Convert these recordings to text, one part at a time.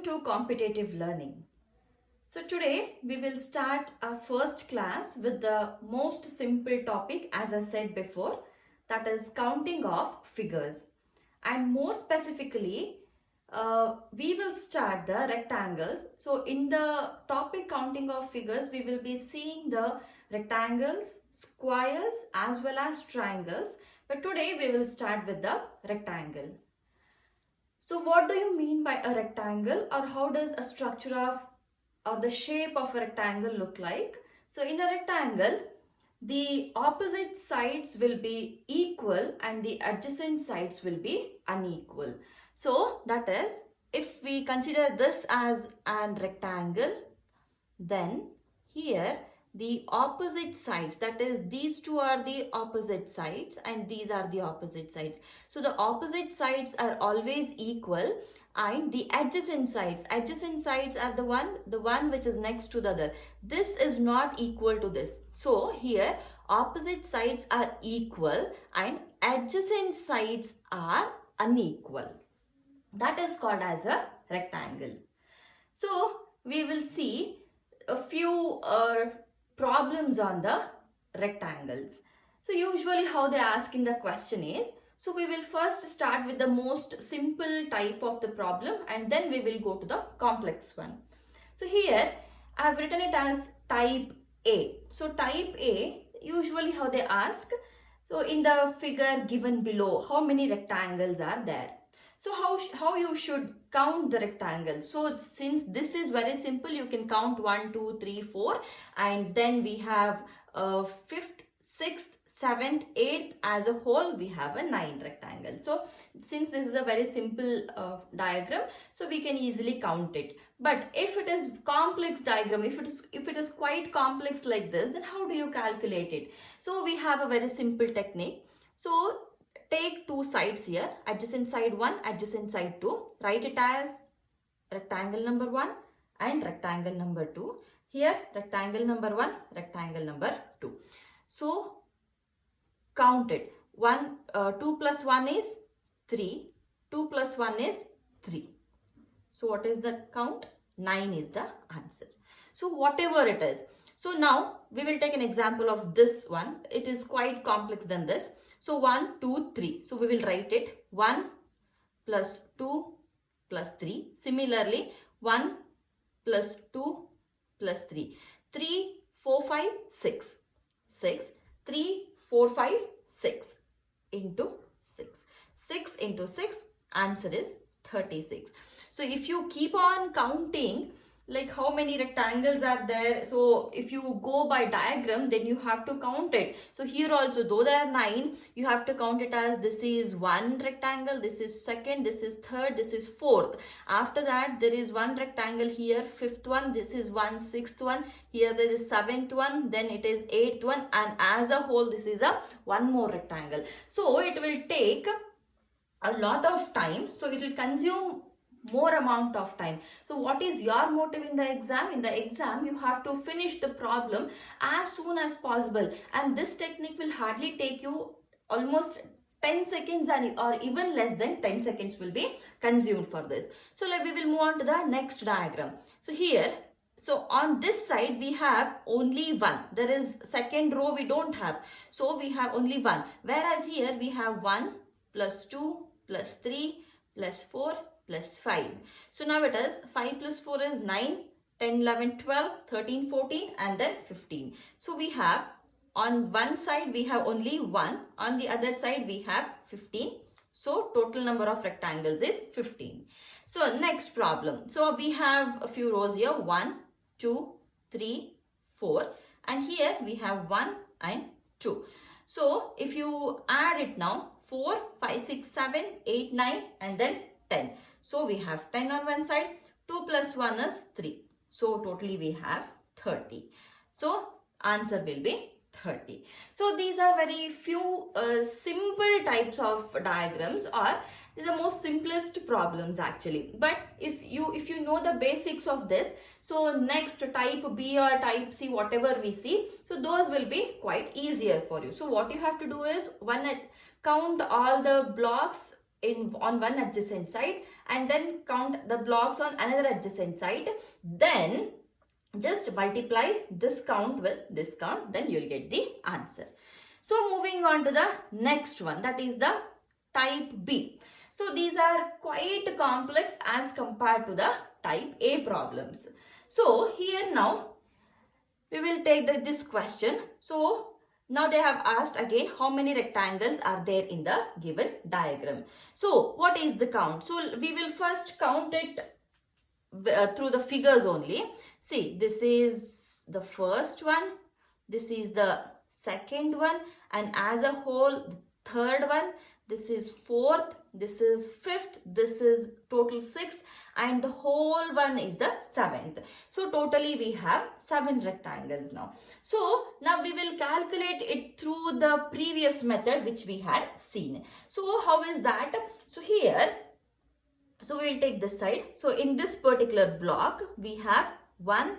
to competitive learning. So today we will start our first class with the most simple topic, as I said before, that is counting of figures. And more specifically, we will start the rectangles. So in the topic counting of figures, we will be seeing the rectangles, squares as well as triangles. But today we will start with the rectangle. So what do you mean by a rectangle, or how does a structure of or the shape of a rectangle look like? So in a rectangle, the opposite sides will be equal and the adjacent sides will be unequal. So that is, if we consider this as an rectangle, then here the opposite sides, that is these two are the opposite sides and these are the opposite sides. So the opposite sides are always equal, and the adjacent sides are the one which is next to the other. This is not equal to this. So here opposite sides are equal and adjacent sides are unequal. That is called as a rectangle. So we will see a few problems on the rectangles. So usually how they ask in the question is, so we will first start with the most simple type of the problem and then we will go to the complex one. So here I have written it as type A. So type A, usually how they ask, so in the figure given below, how many rectangles are there? So how you should count the rectangle? So since this is very simple, you can count 1, 2, 3, 4, and then we have 5th, 6th, 7th, 8th as a whole, we have a 9 rectangle. So since this is a very simple diagram, so we can easily count it. But if it is complex diagram, if it is quite complex like this, then how do you calculate it? So we have a very simple technique. So take two sides here, adjacent side 1, adjacent side 2. Write it as rectangle number 1 and rectangle number 2. Here rectangle number 1, rectangle number 2. So count it. 2 plus 1 is 3. 2 plus 1 is 3. So what is the count? 9 is the answer. So whatever it is. So now we will take an example of this one. It is quite complex than this. So 1, 2, 3. So we will write it 1 plus 2 plus 3. Similarly, 1 plus 2 plus 3. 3, 4, 5, 6. 6. 3, 4, 5, 6 into 6. 6 into 6, answer is 36. So if you keep on counting, like how many rectangles are there, so if you go by diagram, then you have to count it. So here also, though there are 9, you have to count it as this is 1 rectangle, this is 2nd, this is 3rd, this is 4th. After that, there is 1 rectangle here, 5th one, this is 1, 6th one, here there is 7th one, then it is 8th one, and as a whole this is a one more rectangle. So it will take a lot of time, so it will consume more amount of time. So what is your motive in the exam? In the exam, you have to finish the problem as soon as possible, and this technique will hardly take you almost 10 seconds or even less than 10 seconds will be consumed for this. So we will move on to the next diagram. So here, so on this side we have only 1. There is second row we don't have. So we have only 1. Whereas here we have 1 plus 2 plus 3 plus 4 plus 5. So now it is 5 plus 4 is 9, 10, 11, 12, 13, 14 and then 15. So we have on one side we have only 1, on the other side we have 15. So total number of rectangles is 15. So next problem. So we have a few rows here, 1, 2, 3, 4 and here we have 1 and 2. So if you add it now, 4, 5, 6, 7, 8, 9 and then 10. So we have 10 on one side, 2 plus 1 is 3. So totally we have 30. So answer will be 30. So these are very few simple types of diagrams, or these are most simplest problems actually. But if you know the basics of this, so next type B or type C, whatever we see, so those will be quite easier for you. So what you have to do is count all the blocks on one adjacent side and then count the blocks on another adjacent side, then just multiply this count with this count, then you'll get the answer. So moving on to the next one, that is the type B. So these are quite complex as compared to the type A problems. So here now we will take this question. So now they have asked again how many rectangles are there in the given diagram. So what is the count? So we will first count it through the figures only. See, this is the first one, this is the second one, and as a whole the third one, this is fourth, this is fifth, this is total sixth, and the whole one is the seventh. So totally we have 7 rectangles now. So now we will calculate it through the previous method which we had seen. So how is that? So here, so we will take this side. So in this particular block, we have 1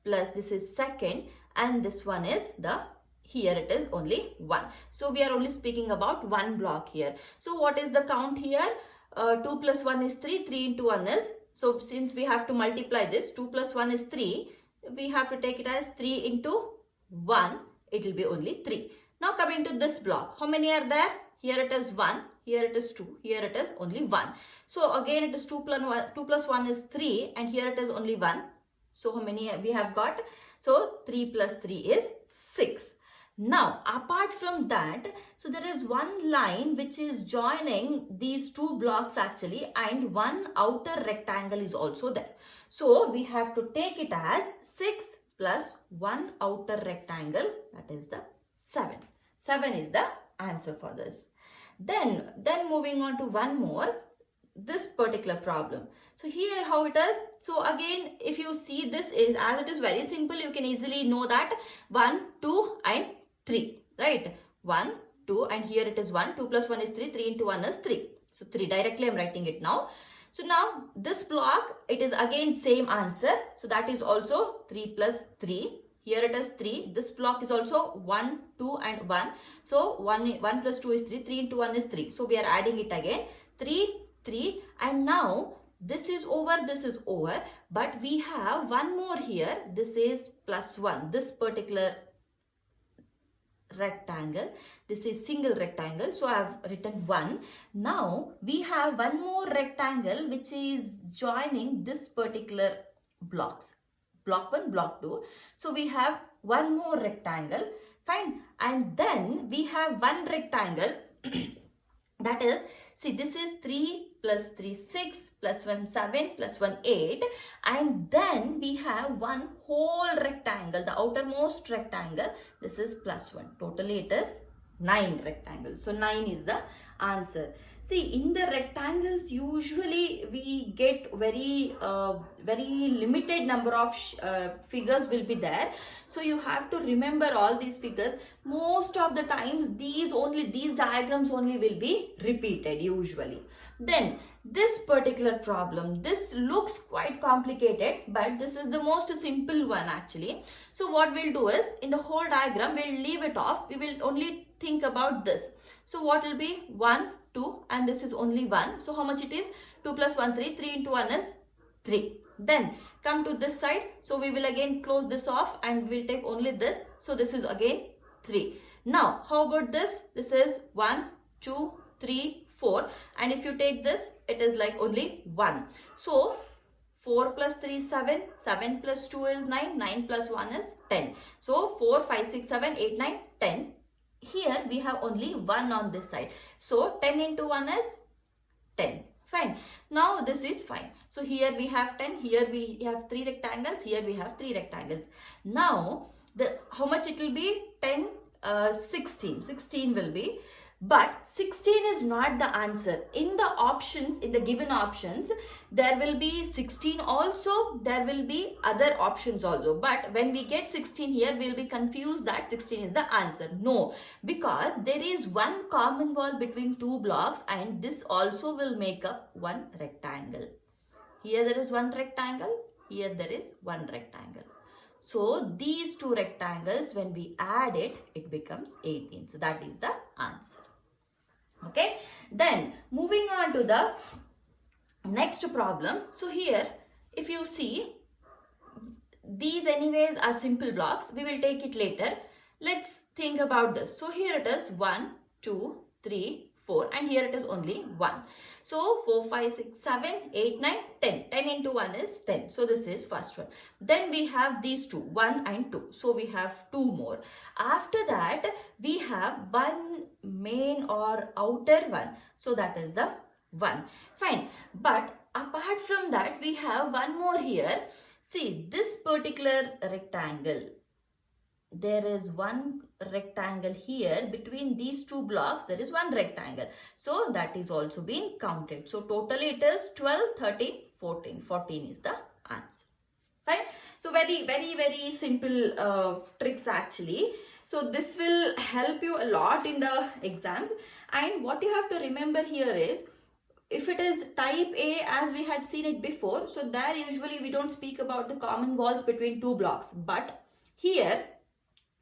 plus this is second, and this one is the, here it is only 1. So we are only speaking about one block here. So what is the count here? 2 plus 1 is 3, 3 into 1 is, so since we have to multiply this, 2 plus 1 is 3, we have to take it as 3 into 1, it will be only 3. Now coming to this block, how many are there? Here it is 1, here it is 2, here it is only 1. So again it is 2 plus 1 is 3, and here it is only 1. So how many we have got? So 3 plus 3 is 6. Now apart from that, so there is one line which is joining these two blocks actually, and one outer rectangle is also there. So we have to take it as 6 plus one outer rectangle, that is the 7. 7 is the answer for this. Then moving on to one more, this particular problem. So here how it is. So again, if you see, this is, as it is very simple, you can easily know that 1, 2 and 3, right? 1, 2, and here it is 1, 2 plus 1 is 3, 3 into 1 is 3. So 3, directly I am writing it now. So now this block, it is again same answer. So that is also 3 plus 3. Here it is 3. This block is also 1, 2 and 1. So 1 plus 2 is 3. 3 into 1 is 3. So we are adding it again. 3, 3, and now this is over, but we have one more here. This is plus 1. This particular rectangle, this is single rectangle, so I have written 1. Now we have one more rectangle which is joining this particular blocks, block 1, block 2. So we have one more rectangle, fine, and then we have one rectangle that is, see, this is 3 plus 3 6 plus 1 7 plus 1 8, and then we have one whole rectangle, the outermost rectangle, this is plus 1. Totally it is 9 rectangles. So 9 is the answer. See, in the rectangles usually we get very limited number of figures will be there. So you have to remember all these figures. Most of the times these diagrams only will be repeated usually. Then this particular problem, this looks quite complicated, but this is the most simple one actually. So what we'll do is, in the whole diagram we'll leave it off. We will only think about this. So what will be 1, 2, and this is only 1. So how much it is? 2 plus 1, 3. 3 into 1 is 3. Then come to this side. So we will again close this off and we'll take only this. So this is again 3. Now how about this? This is 1, 2, 3, 4. And if you take this, it is like only 1. So 4 plus 3 is 7. 7 plus 2 is 9. 9 plus 1 is 10. So 4, 5, 6, 7, 8, 9, 10. Here we have only 1 on this side. So 10 into 1 is 10. Fine. Now this is fine. So here we have 10. Here we have 3 rectangles. Here we have 3 rectangles. Now how much it will be? 10, 16. 16 will be. But 16 is not the answer. In the options, in the given options, there will be 16 also, there will be other options also. But when we get 16 here, we will be confused that 16 is the answer. No, because there is one common wall between two blocks, and this also will make up one rectangle. Here there is one rectangle, here there is one rectangle. So these two rectangles, when we add it, it becomes 18. So that is the answer. Okay, then moving on to the next problem. So here, if you see, these anyways are simple blocks. We will take it later. Let's think about this. So here it is 1, 2, 3, 4, and here it is only 1. So 4, 5, 6, 7, 8, 9, 10. 10 into 1 is 10. So this is first one. Then we have these two, 1 and 2. So we have 2 more. After that, we have one main or outer one. So that is the 1. Fine. But apart from that, we have one more here. See, this particular rectangle, there is one rectangle here. Between these two blocks, there is one rectangle. So that is also being counted. So totally it is 12, 13, 14. 14 is the answer. Fine. So very simple tricks actually. So this will help you a lot in the exams. And what you have to remember here is, if it is type A, as we had seen it before, so there usually we don't speak about the common walls between two blocks. But here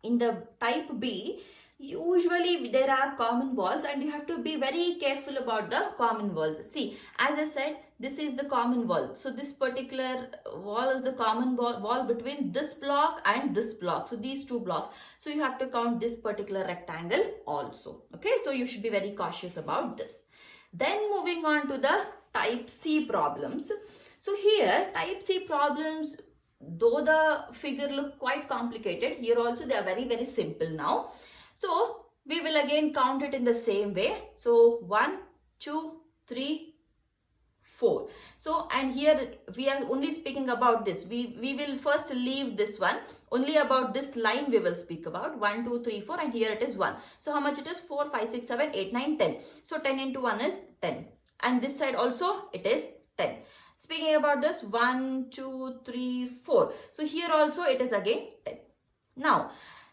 in the type B, usually there are common walls and you have to be very careful about the common walls. See, as I said, this is the common wall. So this particular wall is the common wall between this block and this block. So these two blocks. So you have to count this particular rectangle also. Okay, so you should be very cautious about this. Then moving on to the type C problems. So here type C problems, though the figure look quite complicated, here also they are very simple now. So we will again count it in the same way. So 1, 2, 3, 4. So, and here we are only speaking about this. We will first leave this one. Only about this line we will speak about. 1, 2, 3, 4, and here it is 1. So how much it is? 4, 5, 6, 7, 8, 9, 10. So 10 into 1 is 10. And this side also it is 10. Speaking about this, 1, 2, 3, 4. So here also it is again 10. Now,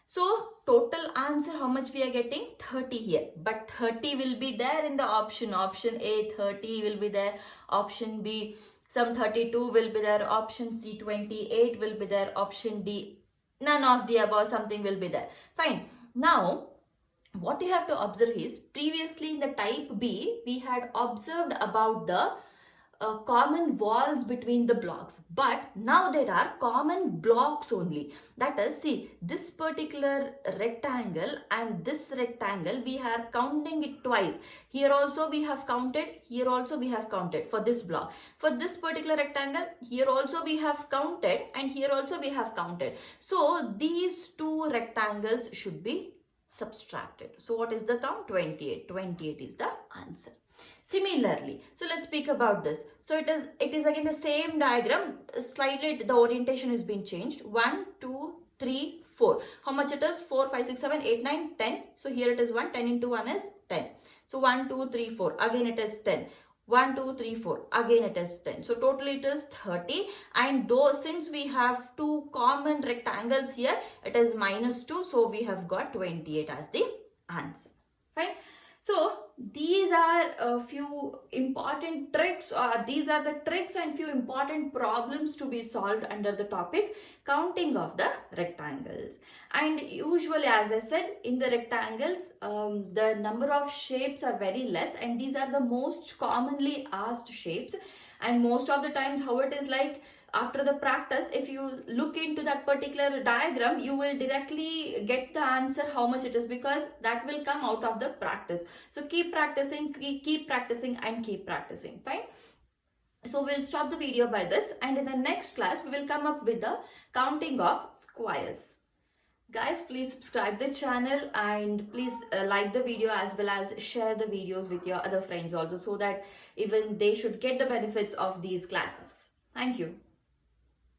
so total answer, how much we are getting? 30 here. But 30 will be there in the option. Option A, 30 will be there. Option B, some 32 will be there. Option C, 28 will be there. Option D, none of the above, something will be there. Fine. Now, what you have to observe is, previously in the type B, we had observed about the common walls between the blocks, but now there are common blocks only. That is, see, this particular rectangle and this rectangle, we are counting it twice. Here also we have counted, here also we have counted for this block. For this particular rectangle, here also we have counted, and here also we have counted. So these two rectangles should be subtracted. So what is the count? 28. 28 is the answer. Similarly, so let's speak about this. So it is again the same diagram, slightly the orientation is being changed. 1, 2, 3, 4. How much it is? 4, 5, 6, 7, 8, 9, 10. So here it is 1. 10 into 1 is 10. So 1, 2, 3, 4. Again it is 10. 1, 2, 3, 4. Again it is 10. So totally it is 30. And though since we have two common rectangles here, it is -2. So we have got 28 as the answer. Fine. So these are a few important tricks, or these are the tricks and few important problems to be solved under the topic counting of the rectangles. And usually, as I said, in the rectangles, the number of shapes are very less, and these are the most commonly asked shapes. And most of the times how it is like, after the practice, if you look into that particular diagram, you will directly get the answer how much it is, because that will come out of the practice. So keep practicing, keep practicing and keep practicing. Fine. So we'll stop the video by this, and in the next class we will come up with the counting of squares. Guys, please subscribe the channel, and please like the video as well as share the videos with your other friends also, so that even they should get the benefits of these classes. Thank you.